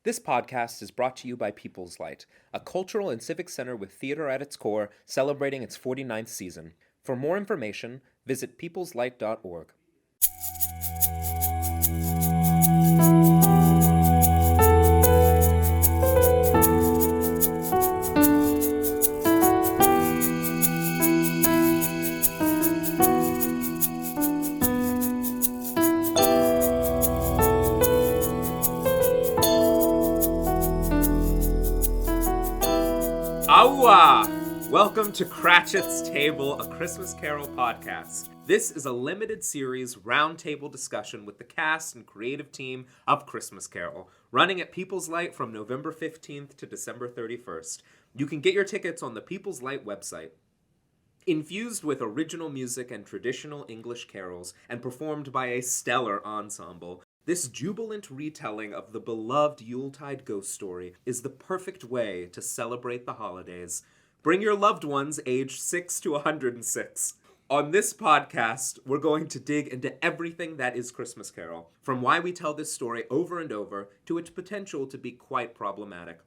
This podcast is brought to you by People's Light, a cultural and civic center with theater at its core, celebrating its 49th season. For more information, visit peopleslight.org. Awa! Welcome to Cratchit's Table, a Christmas Carol podcast. This is a limited series roundtable discussion with the cast and creative team of Christmas Carol, running at People's Light from November 15th to December 31st. You can get your tickets on the People's Light website. Infused with original music and traditional English carols, and performed by a stellar ensemble, this jubilant retelling of the beloved Yuletide ghost story is the perfect way to celebrate the holidays. Bring your loved ones aged 6 to 106. On this podcast, we're going to dig into everything that is Christmas Carol, from why we tell this story over and over to its potential to be quite problematic.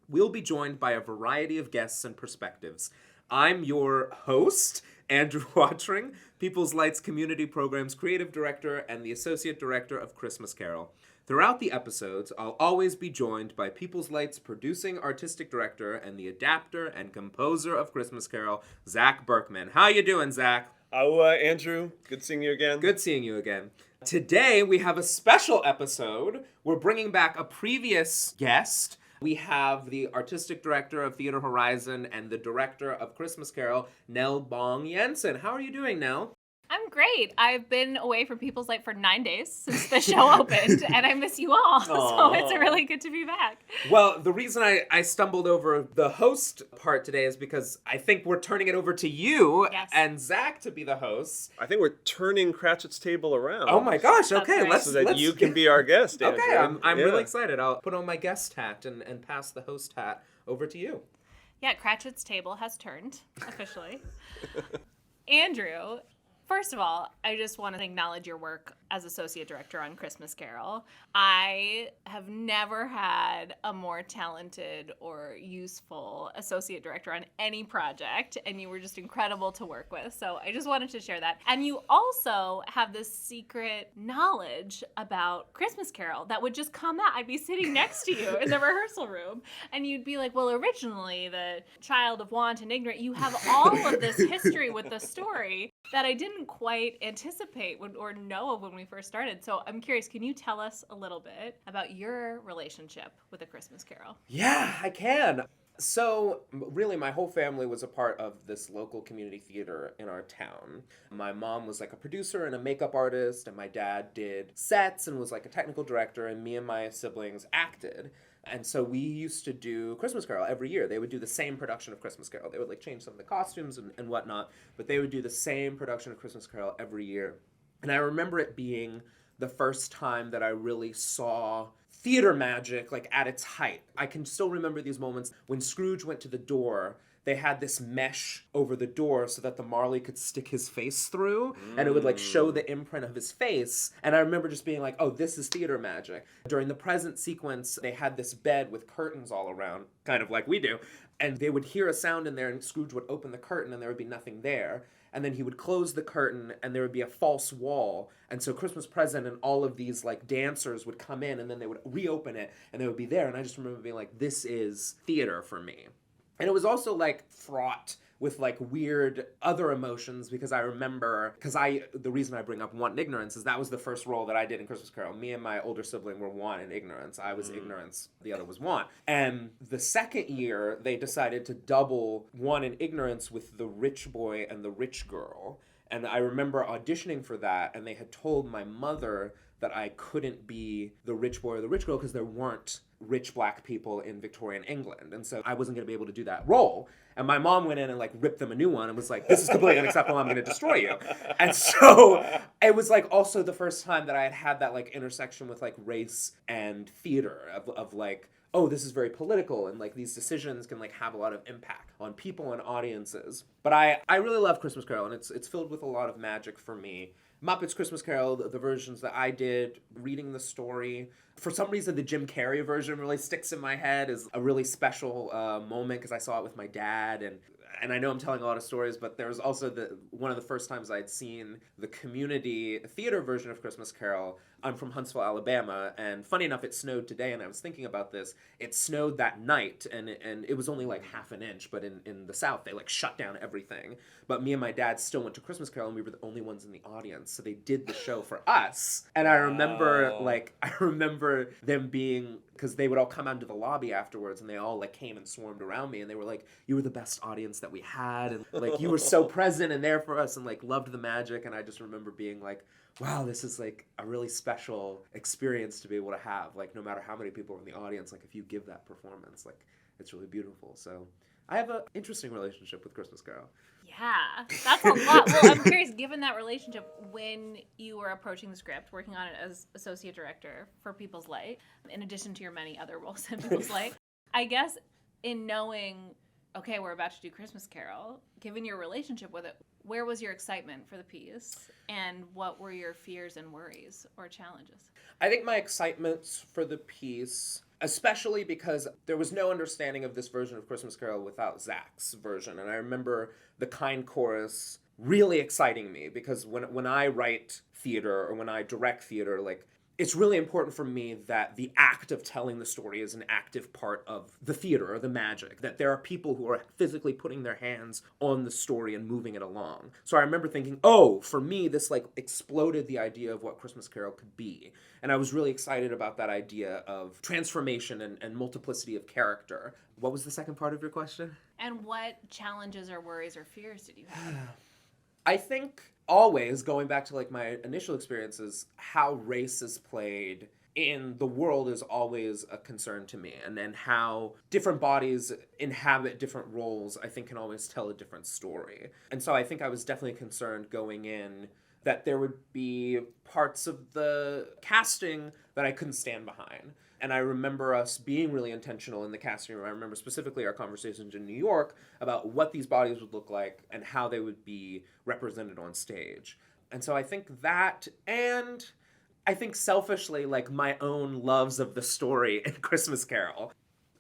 We'll be joined by a variety of guests and perspectives. I'm your host, Andrew Watring, People's Light's Community Programs Creative Director and the Associate Director of Christmas Carol. Throughout the episodes, I'll always be joined by People's Light's Producing Artistic Director and the Adapter and Composer of Christmas Carol, Zak Berkman. How you doing, Zak? Andrew. Good seeing you again. Good seeing you again. Today, we have a special episode. We're bringing back a previous guest. We have the Artistic Director of Theater Horizon and the Director of Christmas Carol, Nell Bang-Jensen. How are you doing, Nell? I'm great. I've been away from People's Light for 9 days since the show opened, and I miss you all. Aww. So it's really good to be back. Well, the reason I stumbled over the host part today is because I think we're turning it over to you and Zak to be the hosts. I think we're turning Cratchit's Table around. Oh my gosh, okay. Right. Let's so that you can be our guest, Andrew. Okay, I'm really excited. I'll put on my guest hat and pass the host hat over to you. Yeah, Cratchit's Table has turned, officially. Andrew, first of all, I just want to acknowledge your work as Associate Director on Christmas Carol. I have never had a more talented or useful Associate Director on any project, and you were just incredible to work with. So I just wanted to share that. And you also have this secret knowledge about Christmas Carol that would just come out. I'd be sitting next to you in the rehearsal room, and you'd be like, well, originally the child of want and ignorant, you have all of this history with the story that I didn't quite anticipate or know of when we first started. So I'm curious, can you tell us a little bit about your relationship with A Christmas Carol? Yeah, I can. So, really, my whole family was a part of this local community theater in our town. My mom was like a producer and a makeup artist, and my dad did sets and was like a technical director, and me and my siblings acted. And so we used to do Christmas Carol every year. They would do the same production of Christmas Carol. They would like change some of the costumes and whatnot, but they would do the same production of Christmas Carol every year. And I remember it being the first time that I really saw theater magic like at its height. I can still remember these moments when Scrooge went to the door. They had this mesh over the door so that the Marley could stick his face through, and it would like show the imprint of his face. And I remember just being like, oh, this is theater magic. During the present sequence, they had this bed with curtains all around, kind of like we do. And they would hear a sound in there, and Scrooge would open the curtain, and there would be nothing there. And then he would close the curtain, and there would be a false wall. And so Christmas Present and all of these like dancers would come in, and then they would reopen it, and they would be there. And I just remember being like, this is theater for me. And it was also like fraught with like weird other emotions because I remember, the reason I bring up Want and Ignorance is that was the first role that I did in Christmas Carol. Me and my older sibling were Want and Ignorance. I was Ignorance, the other was Want. And the second year, they decided to double Want and Ignorance with the rich boy and the rich girl. And I remember auditioning for that, and they had told my mother that I couldn't be the rich boy or the rich girl because there weren't rich black people in Victorian England. And so I wasn't going to be able to do that role. And my mom went in and like ripped them a new one and was like, this is completely unacceptable. I'm going to destroy you. And so it was like also the first time that I had that like intersection with like race and theater of like, oh, this is very political and like these decisions can like have a lot of impact on people and audiences. But I really love Christmas Carol, and it's filled with a lot of magic for me. Muppets Christmas Carol, the versions that I did, reading the story. For some reason, the Jim Carrey version really sticks in my head as a really special moment because I saw it with my dad, and I know I'm telling a lot of stories, but there was also one of the first times I'd seen the community theater version of Christmas Carol. I'm from Huntsville, Alabama, and funny enough, it snowed today, and I was thinking about this. It snowed that night, and it was only like half an inch, but in the South, they like shut down everything. But me and my dad still went to Christmas Carol, and we were the only ones in the audience, so they did the show for us. And I remember, them being, because they would all come out into the lobby afterwards, and they all like came and swarmed around me, and they were like, "You were the best audience that we had," and like, "You were so present and there for us," and like loved the magic. And I just remember being like, wow, this is like a really special experience to be able to have. Like, no matter how many people are in the audience, like if you give that performance, like it's really beautiful. So I have an interesting relationship with Christmas Carol. Yeah, that's a lot. Well, I'm curious, given that relationship, when you were approaching the script, working on it as associate director for People's Light, in addition to your many other roles in People's Light, I guess in knowing, okay, we're about to do Christmas Carol, given your relationship with it, where was your excitement for the piece, and what were your fears and worries or challenges? I think my excitement for the piece, especially because there was no understanding of this version of Christmas Carol without Zak's version. And I remember the kind chorus really exciting me because when I write theater or when I direct theater, like, it's really important for me that the act of telling the story is an active part of the theater or the magic, that there are people who are physically putting their hands on the story and moving it along. So I remember thinking, oh, for me, this like exploded the idea of what Christmas Carol could be. And I was really excited about that idea of transformation and multiplicity of character. What was the second part of your question? And what challenges or worries or fears did you have? I think always, going back to like my initial experiences, how race is played in the world is always a concern to me. And then how different bodies inhabit different roles, I think, can always tell a different story. And so I think I was definitely concerned going in that there would be parts of the casting that I couldn't stand behind. And I remember us being really intentional in the casting room. I remember specifically our conversations in New York about what these bodies would look like and how they would be represented on stage. And so I think that, and I think selfishly, like my own loves of the story in Christmas Carol.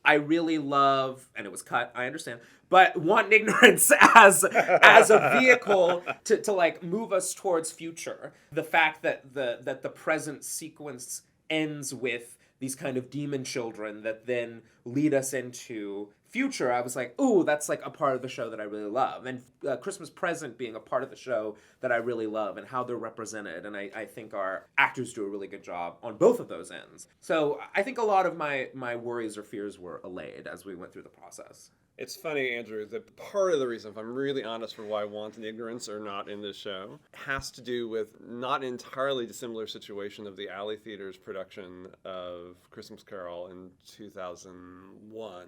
I really love, and it was cut, I understand, but Want Ignorance as a vehicle to like move us towards future. The fact that the present sequence ends with these kind of demon children that then lead us into future, I was like, ooh, that's like a part of the show that I really love. And Christmas Present being a part of the show that I really love and how they're represented. And I think our actors do a really good job on both of those ends. So I think a lot of my worries or fears were allayed as we went through the process. It's funny, Andrew, that part of the reason, if I'm really honest, for why Wanton Ignorance are not in this show has to do with not entirely dissimilar situation of the Alley Theater's production of Christmas Carol in 2001,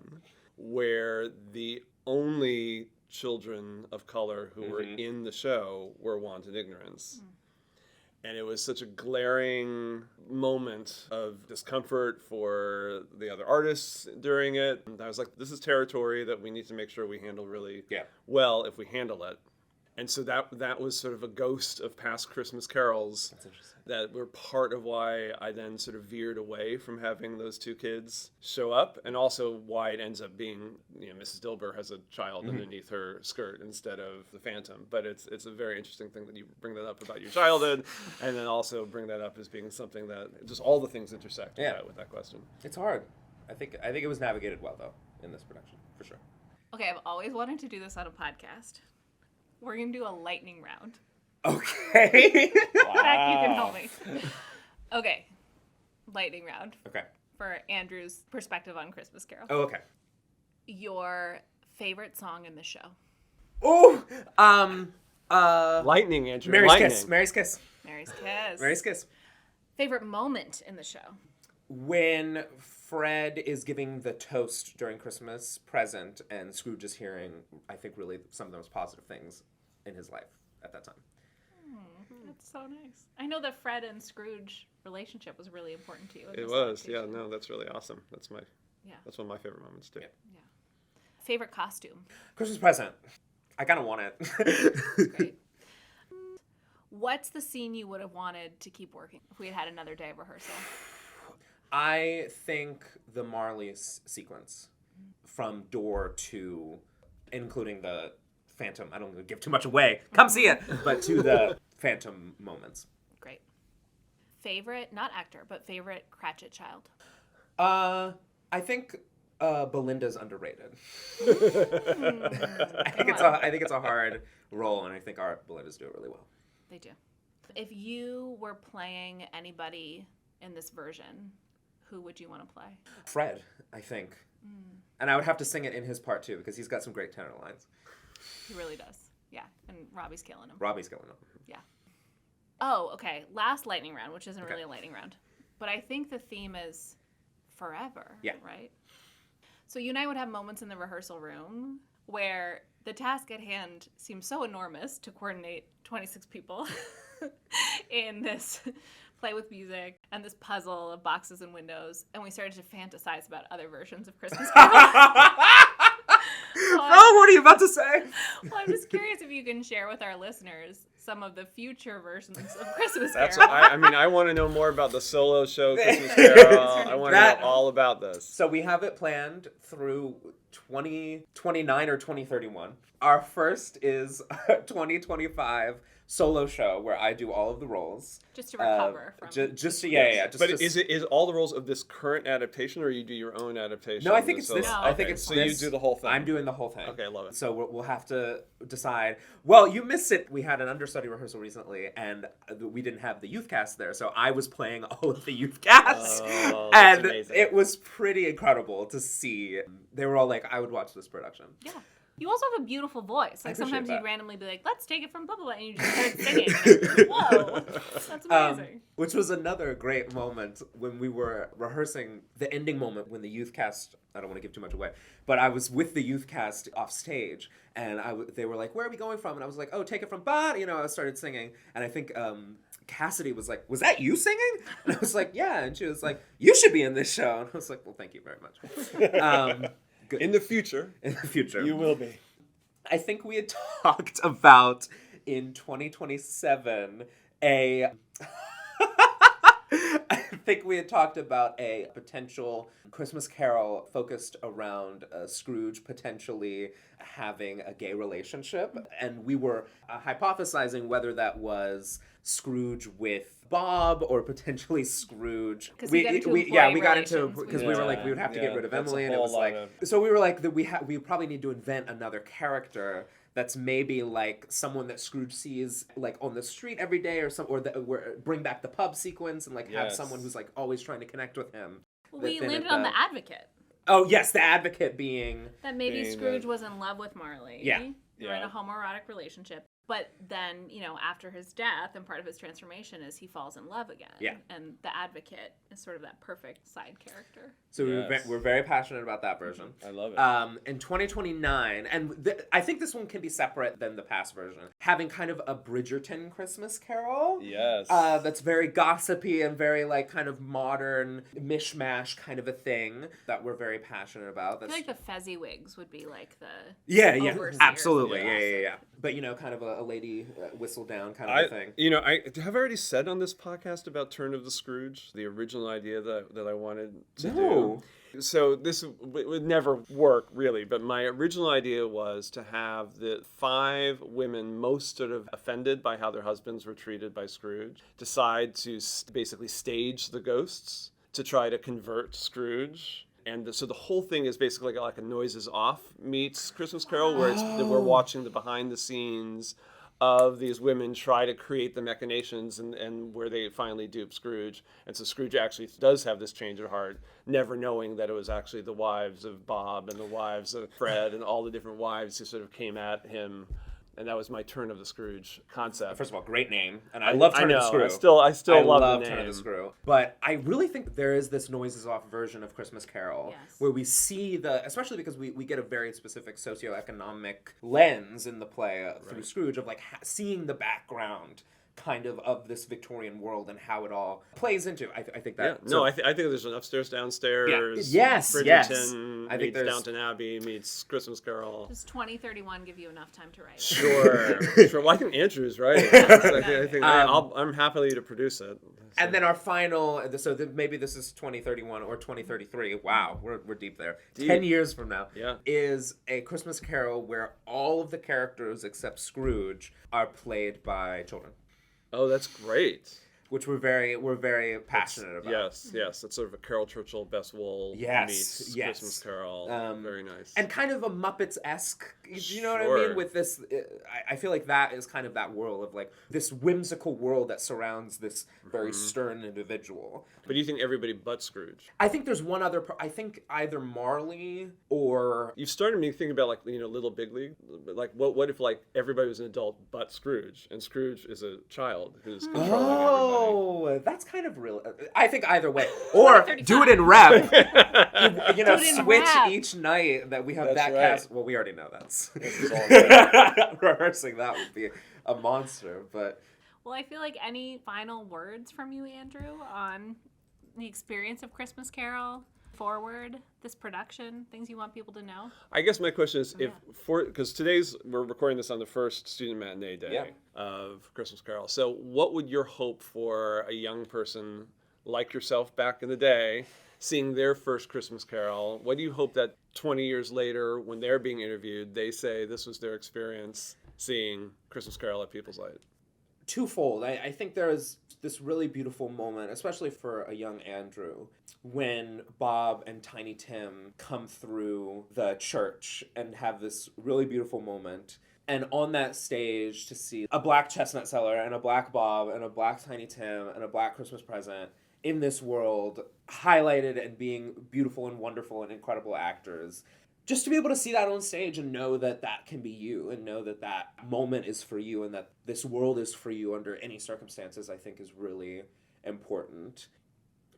where the only children of color who were in the show were Wanton Ignorance. And it was such a glaring moment of discomfort for the other artists during it. And I was like, this is territory that we need to make sure we handle really well if we handle it. And so that was sort of a ghost of past Christmas carols that were part of why I then sort of veered away from having those two kids show up, and also why it ends up being, you know, Mrs. Dilber has a child underneath her skirt instead of the Phantom. But it's a very interesting thing that you bring that up about your childhood, and then also bring that up as being something that just all the things intersect with that question. It's hard. I think it was navigated well though in this production for sure. Okay, I've always wanted to do this on a podcast. We're going to do a lightning round. Okay. Zach, you can help me. Okay. Lightning round. Okay. For Andrew's perspective on Christmas Carol. Oh, okay. Your favorite song in the show. Oh, Lightning, Andrew. Mary's Lightning. Kiss. Mary's Kiss. Mary's Kiss. Mary's Kiss. Favorite moment in the show. When Fred is giving the toast during Christmas present and Scrooge is hearing, I think, really some of the most positive things in his life at that time. That's so nice. I know the Fred and Scrooge relationship was really important to you. It was, yeah. No, that's really awesome. That's one of my favorite moments too. Yeah. Favorite costume. Christmas present. I kind of want it. Great. What's the scene you would have wanted to keep working if we had had another day of rehearsal? I think the Marley's sequence from door to, including the Phantom, I don't want to give too much away, come see it, but to the Phantom moments. Great. Favorite, not actor, but favorite Cratchit child? I think Belinda's underrated. I think it's a hard role, and I think our Belindas do it really well. They do. If you were playing anybody in this version, who would you want to play? Fred, I think. And I would have to sing it in his part too, because he's got some great tenor lines. He really does. Yeah. And Robbie's killing him. Robbie's killing him. Yeah. Oh, okay. Last lightning round, which isn't really a lightning round. But I think the theme is forever. Yeah. Right? So you and I would have moments in the rehearsal room where the task at hand seems so enormous to coordinate 26 people in this play with music and this puzzle of boxes and windows, and we started to fantasize about other versions of Christmas Carol. Oh, what are you about to say? Well, I'm just curious if you can share with our listeners some of the future versions of Christmas That's Carol. I want to know more about the solo show Christmas Carol. I want to know all about this. So we have it planned through 2029 or 2031. Our first is 2025 solo show where I do all of the roles. Just to recover from. But is all the roles of this current adaptation, or you do your own adaptation? No, I think it's this. No. I think it's so this. you do the whole thing. I'm doing the whole thing. Okay, I love it. So we'll have to decide. Well, you missed it. We had an understudy rehearsal recently, and we didn't have the youth cast there, so I was playing all of the youth cast, that's and amazing. it was pretty incredible to see. They were all like, "I would watch this production." Yeah. You also have a beautiful voice. Like, I appreciate sometimes that. you'd randomly be like, let's take it from blah, blah, blah, and you just start singing. And whoa, that's amazing. Which was another great moment when we were rehearsing the ending moment when the youth cast, I don't want to give too much away, but I was with the youth cast off stage, and they were like, where are we going from? And I was like, oh, take it from Bot. I started singing, and I think Cassidy was like, was that you singing? And I was like, yeah. And she was like, you should be in this show. And I was like, well, thank you very much. Good. In the future, you will be. I think we had talked about in 2027 I think we had talked about a potential Christmas Carol focused around Scrooge potentially having a gay relationship, and we were hypothesizing whether that was Scrooge with Bob or potentially Scrooge. We got into because we were like we would have to get rid of Emily, and it was like so we were like that we probably need to invent another character that's maybe like someone that Scrooge sees like on the street every day, or bring back the pub sequence and like have someone who's like always trying to connect with him. Well, we landed on the Advocate. Oh yes, the Advocate being that maybe Scrooge was in love with Marley. Yeah. They're in a homoerotic relationship. But then, after his death, and part of his transformation is he falls in love again. Yeah. And the Advocate is sort of that perfect side character. So we're very passionate about that version. I love it. In 2029, and I think this one can be separate than the past version, having kind of a Bridgerton Christmas Carol. Yes. That's very gossipy and very like kind of modern mishmash kind of a thing that we're very passionate about. I feel like the Fezziwigs would be like the overseers. Absolutely. Yeah. But kind of a lady whistle down kind of a thing. Have I already said on this podcast about Turn of the Scrooge, the original idea that I wanted to do? So this would never work really, but my original idea was to have the 5 women most sort of offended by how their husbands were treated by Scrooge decide to basically stage the ghosts to try to convert Scrooge. And so the whole thing is basically like a Noises Off meets Christmas Carol, where we're watching the behind the scenes of these women try to create the machinations and where they finally dupe Scrooge. And so Scrooge actually does have this change of heart, never knowing that it was actually the wives of Bob and the wives of Fred and all the different wives who sort of came at him. And that was my Turn of the Scrooge concept. First of all, great name. And I love Turn of the Screw. I still love the name. Turn of the Screw. But I really think there is this Noises Off version of Christmas Carol where we see especially because we get a very specific socioeconomic lens in the play through Scrooge of like seeing the background kind of this Victorian world and how it all plays into. I think that. I think there's an upstairs, downstairs. Yes. Bridgerton I think meets Downton Abbey, meets Christmas Carol. Does 2031 give you enough time to write? Sure. Well, I think Andrew's right. I'm happy to produce it. So. And then our final, so maybe this is 2031 or 2033. Wow, we're deep there. Deep. 10 years from now, yeah, is A Christmas Carol where all of the characters except Scrooge are played by children. Oh, that's great. Which we're very passionate about. Yes. It's sort of a Carol Churchill, Bess Wool meets Christmas Carol. Very nice. And kind of a Muppets-esque, you know what I Sure. mean? With this, I feel like that is kind of that world of like this whimsical world that surrounds this very stern individual. But do you think everybody but Scrooge? I think there's one other, I think either Marley or... You've started me thinking about Little Big League. Like what if like everybody was an adult but Scrooge, and Scrooge is a child who's controlling everybody? Oh, that's kind of real. I think either way. Or do it in rep. Switch rap. each night that we have That's that right. cast. Well, we already know that's. This is all good. Rehearsing that would be a monster, but... Well, I feel like any final words from you, Andrew, on the experience of Christmas Carol, forward, this production, things you want people to know? I guess my question is because we're recording this on the first student matinee day of Christmas Carol. So what would your hope for a young person like yourself back in the day seeing their first Christmas Carol? What do you hope that 20 years later when they're being interviewed, they say this was their experience seeing Christmas Carol at People's Light? Twofold. I think there's this really beautiful moment, especially for a young Andrew, when Bob and Tiny Tim come through the church and have this really beautiful moment. And on that stage to see a black chestnut seller and a black Bob and a black Tiny Tim and a black Christmas present in this world highlighted and being beautiful and wonderful and incredible actors. Just to be able to see that on stage and know that that can be you and know that that moment is for you and that this world is for you under any circumstances, I think is really important.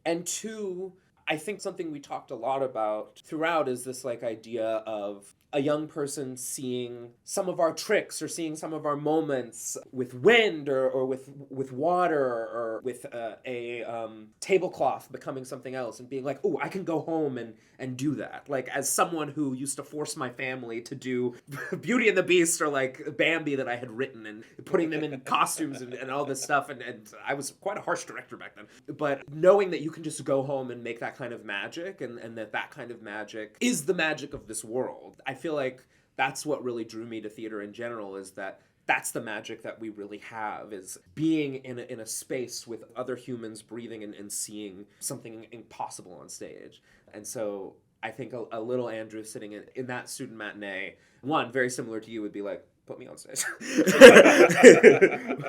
And two, I think something we talked a lot about throughout is this like idea of a young person seeing some of our tricks or seeing some of our moments with wind or with water or with a tablecloth becoming something else and being like, oh, I can go home and do that. Like as someone who used to force my family to do Beauty and the Beast or like Bambi that I had written and putting them in costumes and all this stuff. And I was quite a harsh director back then. But knowing that you can just go home and make that kind of magic and that kind of magic is the magic of this world. I feel like that's what really drew me to theater in general, is that that's the magic that we really have, is being in a space with other humans breathing and seeing something impossible on stage. And so I think a little Andrew sitting in that student matinee, one, very similar to you, would be like, put me on stage.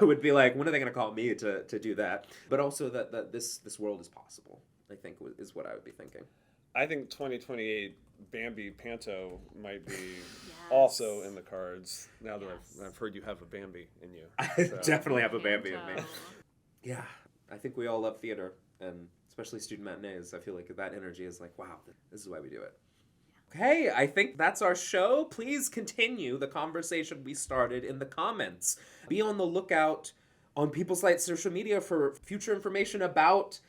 Would be like, when are they going to call me to do that? But also that this world is possible, I think, is what I would be thinking. I think 2028 Bambi Panto might be also in the cards, now that I've heard you have a Bambi in you. I definitely have a Bambi in me. Panto. Yeah, I think we all love theater, and especially student matinees. I feel like that energy is like, wow, this is why we do it. Okay, I think that's our show. Please continue the conversation we started in the comments. Be on the lookout on People's Light social media for future information about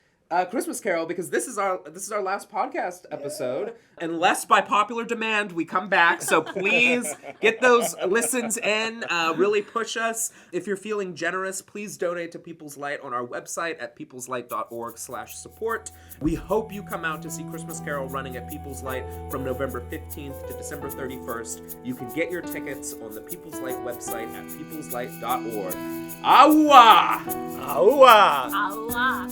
Christmas Carol, because this is our last podcast episode. Unless by popular demand we come back, so please get those listens in. Really push us. If you're feeling generous, please donate to People's Light on our website at peopleslight.org/support. We hope you come out to see Christmas Carol running at People's Light from November 15th to December 31st. You can get your tickets on the People's Light website at peopleslight.org. Awa! Awa! Allah.